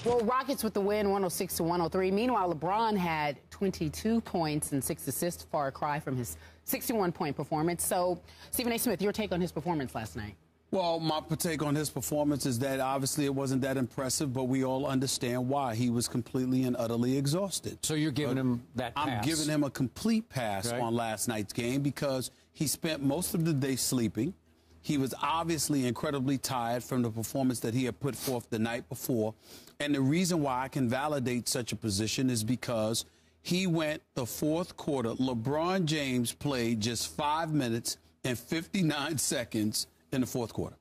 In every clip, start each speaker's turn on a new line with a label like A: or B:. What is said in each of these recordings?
A: Well, Rockets with the win, 106-103. Meanwhile, LeBron had 22 points and 6 assists, far cry from his 61-point performance. So, Stephen A. Smith, your take on his performance last night?
B: Well, my take on his performance is that obviously it wasn't that impressive, but we all understand why. He was completely and utterly exhausted.
C: So you're giving him that pass?
B: I'm giving him a complete pass on last night's game because he spent most of the day sleeping. He was obviously incredibly tired from the performance that he had put forth the night before. And the reason why I can validate such a position is because he went the fourth quarter. LeBron James played just 5 minutes and 59 seconds in the fourth quarter.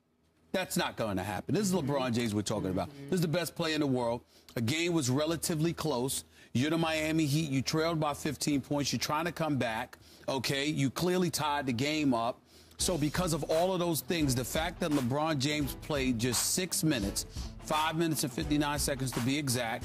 B: That's not going to happen. This is LeBron James we're talking about. This is the best player in the world. A game was relatively close. You're the Miami Heat. You trailed by 15 points. You're trying to come back. Okay, you clearly tied the game up. So because of all of those things, the fact that LeBron James played just 6 minutes, 5 minutes and 59 seconds to be exact,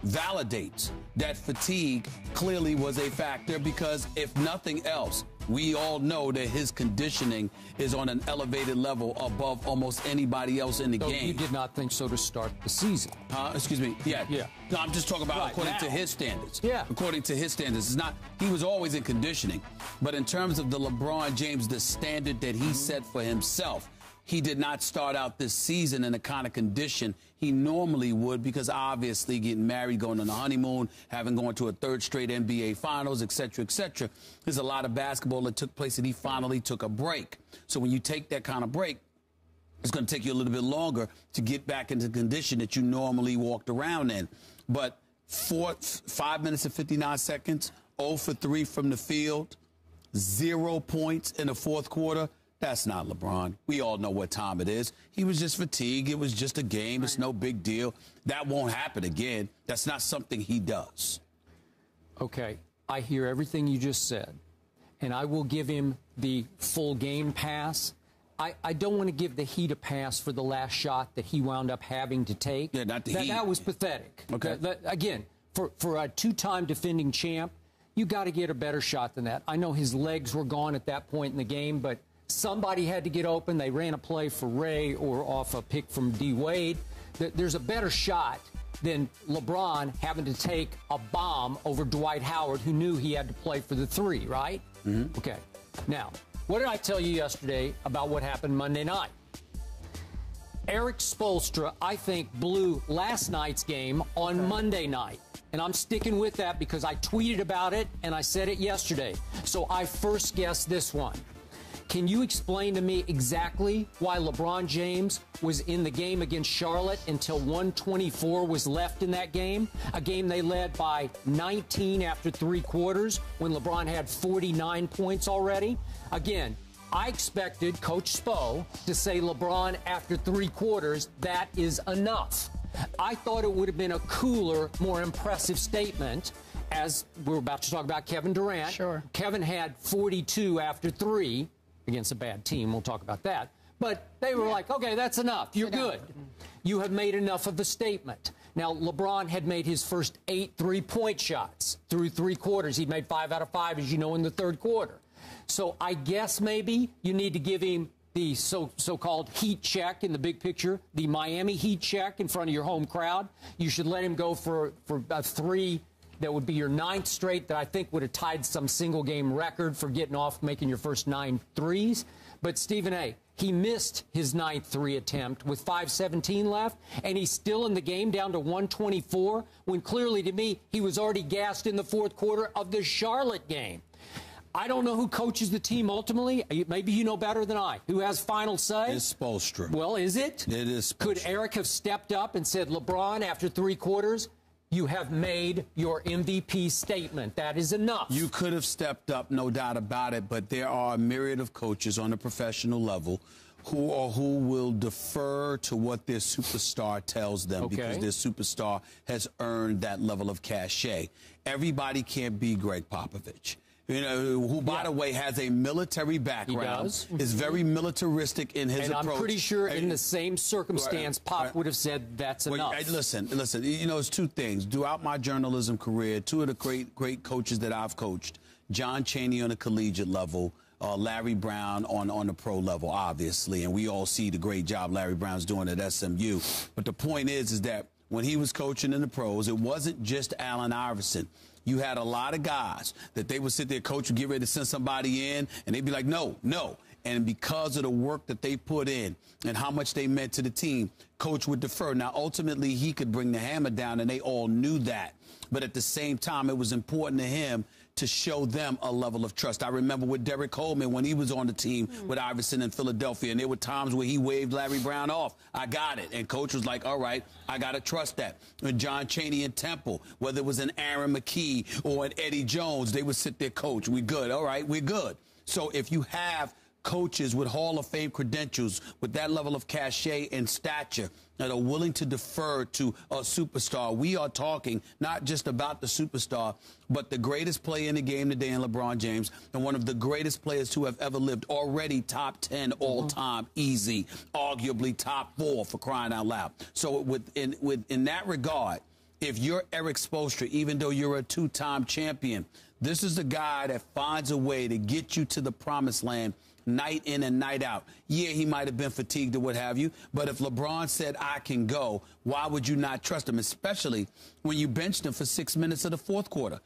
B: validates that fatigue clearly was a factor because if nothing else, we all know that his conditioning is on an elevated level above almost anybody else in the game.
C: You did not think so to start the season?
B: Excuse me. Yeah. No, I'm just talking about according to his standards. Yeah. According to his standards. It's not, he was always in conditioning. But in terms of the LeBron James, the standard that he set for himself, he did not start out this season in the kind of condition he normally would because obviously getting married, going on a honeymoon, having gone to a third straight NBA Finals, et cetera, there's a lot of basketball that took place and he finally took a break. So when you take that kind of break, it's going to take you a little bit longer to get back into the condition that you normally walked around in. But 5 minutes and 59 seconds, 0 for 3 from the field, 0 points in the fourth quarter. That's not LeBron. We all know what time it is. He was just fatigued. It was just a game. It's no big deal. That won't happen again. That's not something he does.
C: Okay. I hear everything you just said, and I will give him the full game pass. I don't want to give the Heat a pass for the last shot that he wound up having to take.
B: Yeah, not the Heat.
C: That was pathetic.
B: Okay.
C: Again, for a two-time defending champ, you got to get a better shot than that. I know his legs were gone at that point in the game, but somebody had to get open. They ran a play for Ray or off a pick from D. Wade. There's a better shot than LeBron having to take a bomb over Dwight Howard, who knew he had to play for the three, right? Mm-hmm. Okay. Now, what did I tell you yesterday about what happened Monday night? Eric Spoelstra, I think, blew last night's game on Monday night. And I'm sticking with that because I tweeted about it and I said it yesterday. So I first guessed this one. Can you explain to me exactly why LeBron James was in the game against Charlotte until 1:24 was left in that game? A game they led by 19 after 3 quarters when LeBron had 49 points already. Again, I expected Coach Spo to say LeBron after 3 quarters, that is enough. I thought it would have been a cooler, more impressive statement, as we're about to talk about Kevin Durant.
A: Sure.
C: Kevin had 42 after 3 against a bad team. We'll talk about that. But they were like, okay, that's enough. You're good. You have made enough of a statement. Now, LeBron had made his first 8 3-point shots through 3 quarters. He made 5 out of 5, as you know, in the third quarter. So I guess maybe you need to give him the so-called heat check in the big picture, the Miami heat check in front of your home crowd. You should let him go for a 3 that would be your 9th straight that I think would have tied some single-game record for getting off, making your first 9 threes. But Stephen A., he missed his 9th 3 attempt with 5:17 left, and he's still in the game down to 124, when clearly to me he was already gassed in the fourth quarter of the Charlotte game. I don't know who coaches the team ultimately. Maybe you know better than I. Who has final say?
B: It's Spoelstra.
C: Well, is it?
B: It is Spoelstra.
C: Could Eric have stepped up and said, LeBron, after 3 quarters, you have made your MVP statement. That is enough.
B: You could have stepped up, no doubt about it, but there are a myriad of coaches on a professional level who will defer to what their superstar tells them because their superstar has earned that level of cachet. Everybody can't be Greg Popovich. You know, who, by the way, has a military background, is very militaristic in his approach.
C: And I'm pretty sure in the same circumstance, Pop would have said that's enough.
B: Listen, you know, it's 2 things. Throughout my journalism career, 2 of the great coaches that I've coached, John Chaney on a collegiate level, Larry Brown on the pro level, obviously, and we all see the great job Larry Brown's doing at SMU. But the point is that when he was coaching in the pros, it wasn't just Allen Iverson. You had a lot of guys that they would sit there, coach would get ready to send somebody in, and they'd be like, no, no. And because of the work that they put in and how much they meant to the team, coach would defer. Now, ultimately, he could bring the hammer down, and they all knew that. But at the same time, it was important to him to show them a level of trust. I remember with Derek Coleman when he was on the team with Iverson in Philadelphia, and there were times where he waved Larry Brown off. I got it. And coach was like, all right, I got to trust that. With John Chaney and Temple, whether it was an Aaron McKee or an Eddie Jones, they would sit there, coach, we good. All right, we're good. So if you have coaches with Hall of Fame credentials, with that level of cachet and stature, that are willing to defer to a superstar. We are talking not just about the superstar, but the greatest player in the game today in LeBron James, and one of the greatest players who have ever lived, already top 10 all-time, easy, arguably top 4 for crying out loud. So in that regard, if you're Eric Spoelstra, even though you're a two-time champion, this is the guy that finds a way to get you to the promised land night in and night out. Yeah, he might have been fatigued or what have you, but if LeBron said, I can go, why would you not trust him, especially when you benched him for 6 minutes of the fourth quarter?